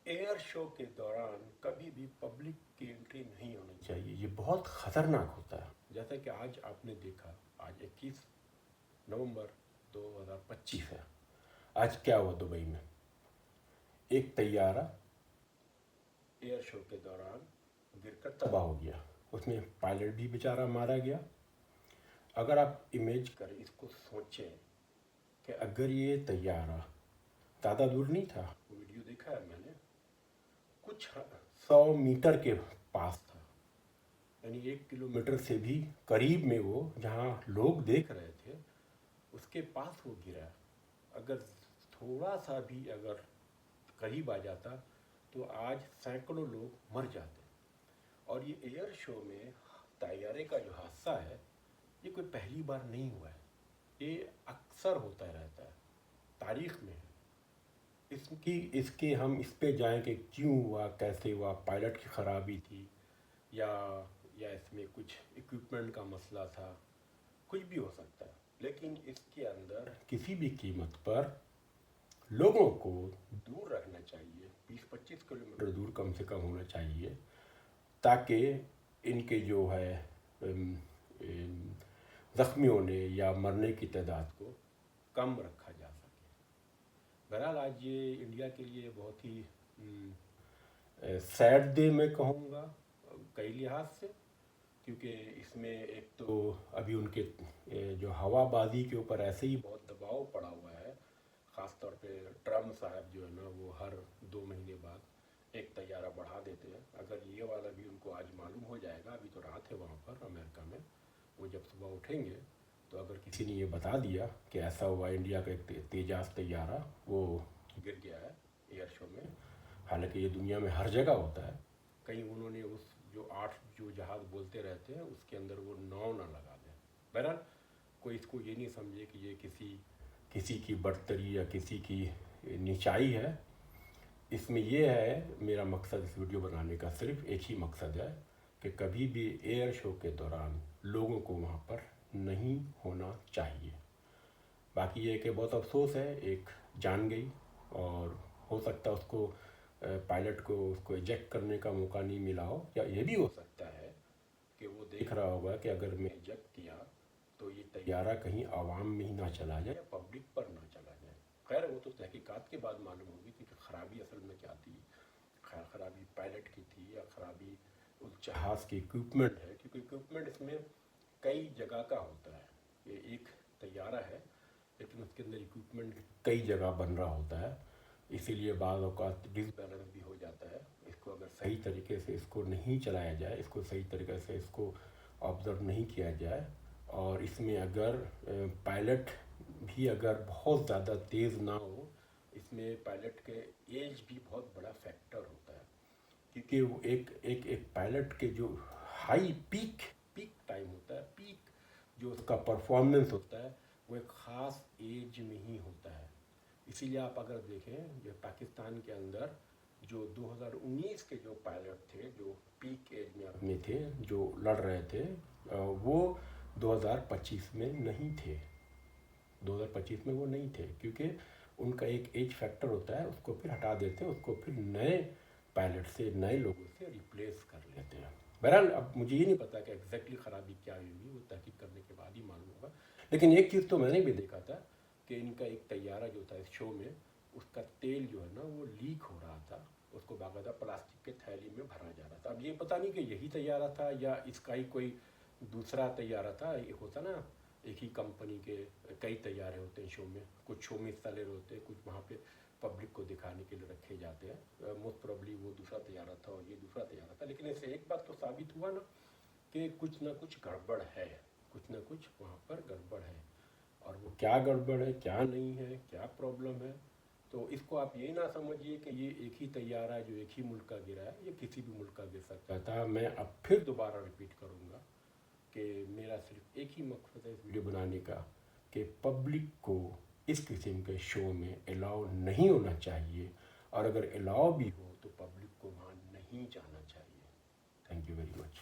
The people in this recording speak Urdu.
ایئر شو کے دوران کبھی بھی پبلک کی انٹری نہیں ہونی چاہیے. یہ بہت خطرناک ہوتا ہے. جیسا کہ آج آپ نے دیکھا، آج 21 نومبر 2025 ہے. آج کیا ہوا دبئی میں؟ ایک طیارہ ایئر شو کے دوران گر کر تباہ ہو گیا. اس میں پائلٹ بھی بیچارہ مارا گیا. اگر آپ امیج کریں، اس کو سوچیں کہ اگر یہ طیارہ زیادہ دور نہیں تھا، ویڈیو دیکھا ہے میں نے، کچھ 100 میٹر کے پاس تھا، یعنی 1 کلومیٹر سے بھی قریب میں، وہ جہاں لوگ دیکھ رہے تھے اس کے پاس وہ گرا. اگر تھوڑا سا بھی اگر قریب آ جاتا تو آج سینکڑوں لوگ مر جاتے. اور یہ ایئر شو میں طیارے کا جو حادثہ ہے، یہ کوئی پہلی بار نہیں ہوا ہے، یہ اکثر ہوتا رہتا ہے، تاریخ میں ہے. اس کے ہم اس پہ جائیں کہ کیوں ہوا، کیسے ہوا، پائلٹ کی خرابی تھی یا اس میں کچھ اکوپمنٹ کا مسئلہ تھا، کچھ بھی ہو سکتا ہے. لیکن اس کے اندر کسی بھی قیمت پر لوگوں کو دور رکھنا چاہیے، 20-25 کلومیٹر دور کم سے کم ہونا چاہیے، تاکہ ان کے جو ہے زخمی ہونے یا مرنے کی تعداد کو کم رکھا جا سکے. بہرحال آج یہ انڈیا کے لیے بہت ہی سیڈ ڈے میں کہوں گا کئی لحاظ سے، کیونکہ اس میں ایک تو ابھی ان کے جو ہوا بازی کے اوپر ایسے ہی بہت دباؤ پڑا ہوا ہے. خاص طور پہ ٹرمپ صاحب جو ہے نا، وہ ہر 2 مہینے بعد ایک طیارہ بڑھا دیتے ہیں. اگر یہ والا بھی ان کو آج معلوم ہو جائے گا، ابھی تو رات ہے وہاں پر امریکہ میں، وہ جب صبح اٹھیں گے تو اگر کسی نے یہ بتا دیا کہ ایسا ہوا، انڈیا کا ایک تیجاس طیارہ وہ گر گیا ہے ایئر شو میں، حالانکہ یہ دنیا میں ہر جگہ ہوتا ہے، کہیں انہوں نے اس جو 8 جو جہاز بولتے رہتے ہیں اس کے اندر وہ 9 نہ لگا دیں. بہرحال کوئی اس کو یہ نہیں سمجھے کہ یہ کسی کی برتری یا کسی کی نیچائی ہے. اس میں یہ ہے، میرا مقصد اس ویڈیو بنانے کا صرف ایک ہی مقصد ہے کہ کبھی بھی ایئر شو کے دوران لوگوں کو وہاں پر نہیں ہونا چاہیے. باقی یہ کہ بہت افسوس ہے، ایک جان گئی، اور ہو سکتا ہے اس کو پائلٹ کو اس کو ایجیکٹ کرنے کا موقع نہیں ملا ہو، یا یہ بھی ہو سکتا ہے کہ وہ دیکھ رہا ہوگا کہ اگر میں ایجیکٹ کیا تو یہ طیارہ کہیں عوام میں ہی نہ چلا جائے یا پبلک پر نہ چلا جائے. خیر وہ تو تحقیقات کے بعد معلوم ہوگی کہ خرابی اصل میں کیا تھی. خرابی پائلٹ کی تھی یا خرابی اس جہاز کی اکوپمنٹ ہے، کیونکہ اکوپمنٹ اس میں کئی جگہ کا ہوتا ہے. یہ ایک طیارہ ہے لیکن اس کے اندر اکوپمنٹ کئی جگہ بن رہا ہوتا ہے، اسی لیے بعض اوقات ڈس بیلنس بھی ہو جاتا ہے. اس کو اگر صحیح طریقے سے اس کو نہیں چلایا جائے، اس کو صحیح طریقے سے اس کو آبزرو نہیں کیا جائے، اور اس میں اگر پائلٹ بھی اگر بہت زیادہ تیز نہ ہو، اس میں پائلٹ کے ایج بھی بہت بڑا فیکٹر ہوتا ہے، کیونکہ وہ ایک پائلٹ کے جو ہائی پیک ٹائم ہوتا ہے، پیک جو اس کا پرفارمنس ہوتا ہے، وہ ایک خاص ایج میں ہی ہوتا ہے. اسی لیے آپ اگر دیکھیں جو پاکستان کے اندر جو 2019 کے جو پائلٹ تھے، جو پیک ایج میں اپنے تھے، جو لڑ رہے تھے، وہ 2025 میں نہیں تھے. 2025 میں وہ نہیں تھے کیونکہ ان کا ایک ایج فیکٹر ہوتا ہے، اس کو پھر ہٹا دیتے ہیں، اس کو پھر نئے پائلٹ سے، نئے لوگوں سے ریپلیس کر لیتے ہیں. بہرحال اب مجھے یہ نہیں پتا کہ ایگزیکٹلی خرابی کیا ہوئی، وہ تحقیق کرنے کے بعد ہی معلوم ہوگا. لیکن ایک چیز تو میں نے بھی دیکھا تھا کہ ان کا ایک طیارہ جو تھا اس شو میں، اس کا تیل جو ہے نا وہ لیک ہو رہا تھا، اس کو باقاعدہ پلاسٹک کے تھیلی میں بھرا جا رہا تھا. اب یہ پتہ نہیں کہ یہی طیارہ تھا یا اس کا ہی کوئی دوسرا طیارہ تھا. یہ ہوتا نا، ایک ہی کمپنی کے کئی طیارے ہوتے ہیں شو میں، کچھ شو میں حصہ لے رہے ہوتے ہیں، کچھ وہاں پہ پبلک کو دکھانے کے لیے رکھے جاتے ہیں. موسٹ پروبلی وہ دوسرا طیارہ تھا اور یہ دوسرا طیارہ تھا. لیکن اس سے ایک بات تو ثابت ہوا نا کہ کچھ نہ کچھ گڑبڑ ہے، کچھ نہ کچھ وہاں پر گڑبڑ ہے. اور وہ کیا گڑبڑ ہے، کیا نہیں ہے، کیا پرابلم ہے، تو اس کو آپ یہ نہ سمجھیے کہ یہ ایک ہی طیارہ ہے جو ایک ہی ملک کا گرا ہے، یہ کسی بھی ملک کا گر سکتا تھا. میں اب پھر دوبارہ ریپیٹ کروں گا کہ میرا صرف ایک ہی مقصد ہے اس ویڈیو بنانے کا کہ پبلک کو اس قسم کے شو میں الاؤ نہیں ہونا چاہیے، اور اگر الاؤ بھی ہو تو پبلک کو وہاں نہیں جانا چاہیے. Thank you very much.